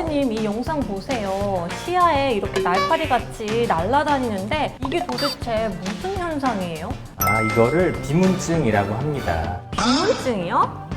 선생님, 이 영상 보세요. 시야에 이렇게 날파리 같이 날아다니는데 이게 도대체 무슨 현상이에요? 이거를 비문증이라고 합니다. 비문증이요?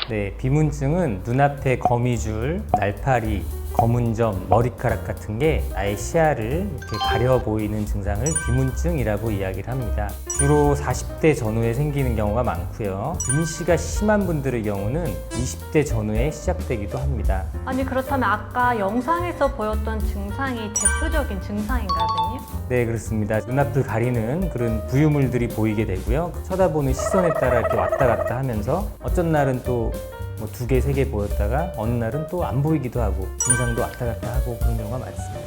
네, 비문증은 눈앞에 거미줄, 날파리, 검은 점, 머리카락 같은 게 나의 시야를 이렇게 가려 보이는 증상을 비문증이라고 이야기를 합니다. 주로 40대 전후에 생기는 경우가 많고요. 근시가 심한 분들의 경우는 20대 전후에 시작되기도 합니다. 아니 그렇다면 아까 영상에서 보였던 증상이 대표적인 증상인가요, 선생님? 네, 그렇습니다. 눈앞을 가리는 그런 부유물들이 보이게 되고요. 쳐다보는 시선에 따라 이렇게 왔다 갔다 하면서 어쩐 날은 또 뭐 2개, 3개 보였다가 어느 날은 또 안 보이기도 하고 증상도 왔다 갔다 하고 그런 경우가 많습니다.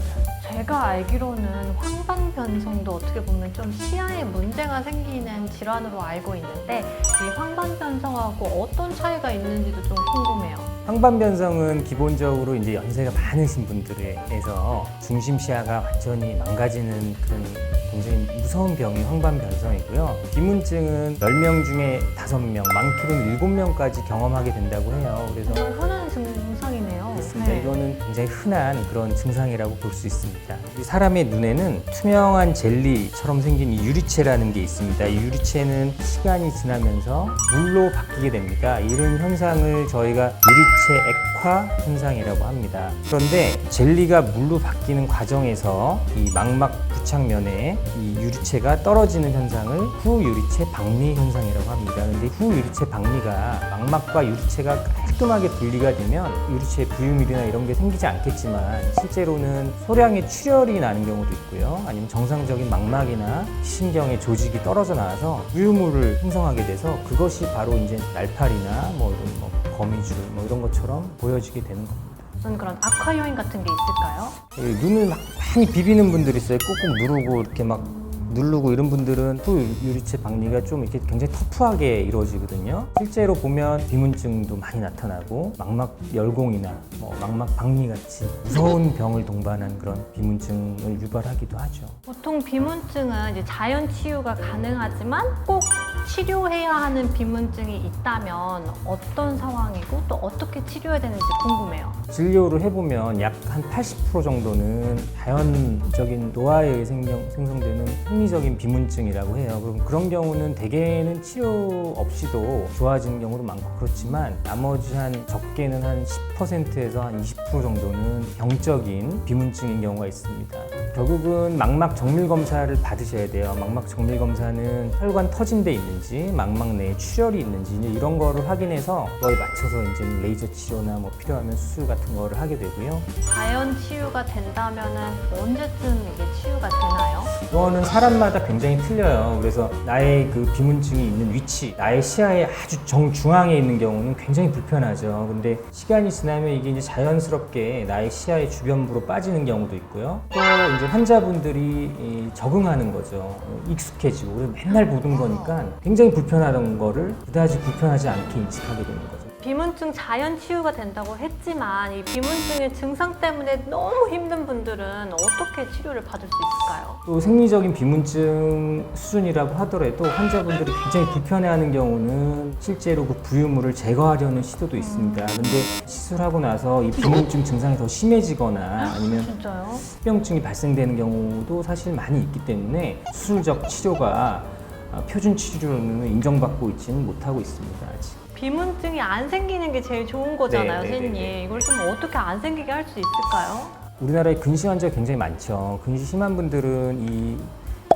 제가 알기로는 황반변성도 어떻게 보면 좀 시야에 문제가 생기는 질환으로 알고 있는데 이 황반변성하고 어떤 차이가 있는지도 좀 궁금해요. 황반변성은 기본적으로 이제 연세가 많으신 분들에서 중심 시야가 완전히 망가지는 그런 굉장히 무서운 병이 황반변성이고요. 비문증은 10명 중에 5명, 많게는 7명까지 경험하게 된다고 해요. 그래서 정말 흔한 증상이네요. 그렇습니다. 이거는 굉장히 흔한 그런 증상이라고 볼 수 있습니다. 이 사람의 눈에는 투명한 젤리처럼 생긴 이 유리체라는 게 있습니다. 이 유리체는 시간이 지나면서 물로 바뀌게 됩니다. 이런 현상을 저희가 유리체 액화 현상이라고 합니다. 그런데 젤리가 물로 바뀌는 과정에서 이 망막 부착면에 이 유리체가 떨어지는 현상을 후유리체 박리 현상이라고 합니다. 그런데 후유리체 박리가 망막과 유리체가 깔끔하게 분리가 되면 유리체에 부유물이나 이런 게 생기지 않겠지만 실제로는 소량의 출혈이 나는 경우도 있고요. 아니면 정상적인 망막이나 신경의 조직이 떨어져 나와서 부유물을 형성하게 돼서 그것이 바로 이제 날파리나 뭐 이런 뭐 거미줄 뭐 이런 것처럼 보여지게 되는 겁니다. 무슨 그런 악화 요인 같은 게 있을까요? 눈을 막 많이 비비는 분들이 있어요. 꾹꾹 누르고 이렇게 막 누르고 이런 분들은 또 유리체 박리가 좀 이렇게 굉장히 터프하게 이루어지거든요. 실제로 보면 비문증도 많이 나타나고 망막 열공이나 뭐 망막 박리 같이 무서운 병을 동반한 그런 비문증을 유발하기도 하죠. 보통 비문증은 이제 자연 치유가 가능하지만 꼭 치료해야 하는 비문증이 있다면 어떤 상황이고 또 어떻게 치료해야 되는지 궁금해요. 진료를 해보면 약 한 80% 정도는 자연적인 노화에 의해 생성되는 생리적인 비문증이라고 해요. 그럼 그런 경우는 대개는 치료 없이도 좋아지는 경우도 많고 그렇지만 나머지 한 적게는 한 10%에서 한 20% 정도는 병적인 비문증인 경우가 있습니다. 결국은 망막 정밀 검사를 받으셔야 돼요. 망막 정밀 검사는 혈관 터진 데 있는지 망막 내에 출혈이 있는지 이런 거를 확인해서 그거에 맞춰서 이제 레이저 치료나 뭐 필요하면 수술 같은 거를 하게 되고요. 자연 치유가 된다면은 언제쯤 이게 치유가 되나요? 이거는 사람마다 굉장히 틀려요. 그래서 나의 그 비문증이 있는 위치, 나의 시야의 아주 정중앙에 있는 경우는 굉장히 불편하죠. 근데 시간이 지나면 이게 이제 자연스럽게 나의 시야의 주변부로 빠지는 경우도 있고요. 또 이제 환자분들이 적응하는 거죠. 익숙해지고 맨날 보던 거니까 굉장히 불편하던 거를 그다지 불편하지 않게 인식하게 되는 거죠. 비문증 자연 치유가 된다고 했지만 이 비문증의 증상 때문에 너무 힘든 분들은 어떻게 치료를 받을 수 있을까요? 또 생리적인 비문증 수준이라고 하더라도 환자분들이 굉장히 불편해하는 경우는 실제로 그 부유물을 제거하려는 시도도 있습니다. 근데 시술하고 나서 이 비문증 증상이 더 심해지거나 아니면 진짜요? 합병증이 발생되는 경우도 사실 많이 있기 때문에 수술적 치료가 표준 치료로는 인정받고 있지는 못하고 있습니다. 아직. 비문증이 안 생기는 게 제일 좋은 거잖아요, 네, 네, 선생님. 네, 네. 이걸 좀 어떻게 안 생기게 할 수 있을까요? 우리나라에 근시 환자가 굉장히 많죠. 근시 심한 분들은 이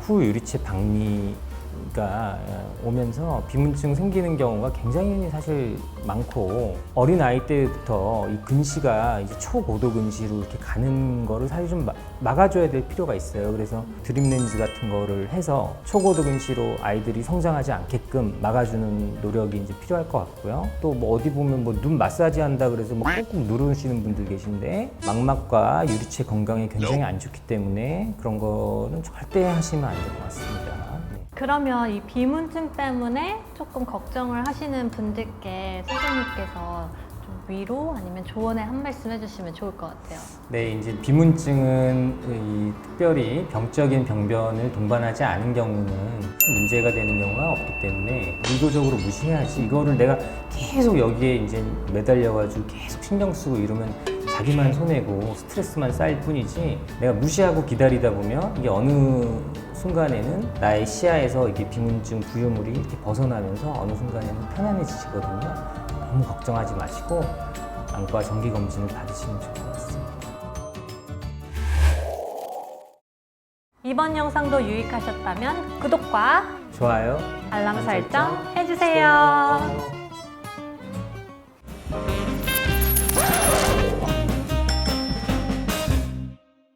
후유리체 박리가 오면서 비문증 생기는 경우가 굉장히 사실 많고 어린 아이 때부터 이 근시가 이제 초고도 근시로 이렇게 가는 거를 사실 좀 막아줘야 될 필요가 있어요. 그래서 드립 렌즈 같은 거를 해서 초고도 근시로 아이들이 성장하지 않게끔 막아주는 노력이 이제 필요할 것 같고요. 또 뭐 어디 보면 뭐 눈 마사지 한다 그래서 뭐 꾹꾹 누르시는 분들 계신데 망막과 유리체 건강에 굉장히 안 좋기 때문에 그런 거는 절대 하시면 안 될 것 같습니다. 그러면 이 비문증 때문에 조금 걱정을 하시는 분들께 선생님께서 좀 위로 아니면 조언의 한 말씀 해주시면 좋을 것 같아요. 네, 이제 비문증은 이 특별히 병적인 병변을 동반하지 않은 경우는 문제가 되는 경우가 없기 때문에 의도적으로 무시해야지, 이거를 내가 계속 여기에 이제 매달려가지고 계속 신경 쓰고 이러면 자기만 손해고 스트레스만 쌓일 뿐이지, 내가 무시하고 기다리다 보면 이게 어느 순간에는 나의 시야에서 이게 비문증 부유물이 이렇게 벗어나면서 어느 순간에는 편안해지시거든요. 너무 걱정하지 마시고 안과 정기 검진을 받으시면 좋을 것 같습니다. 이번 영상도 유익하셨다면 구독과 좋아요. 알람 설정 해주세요.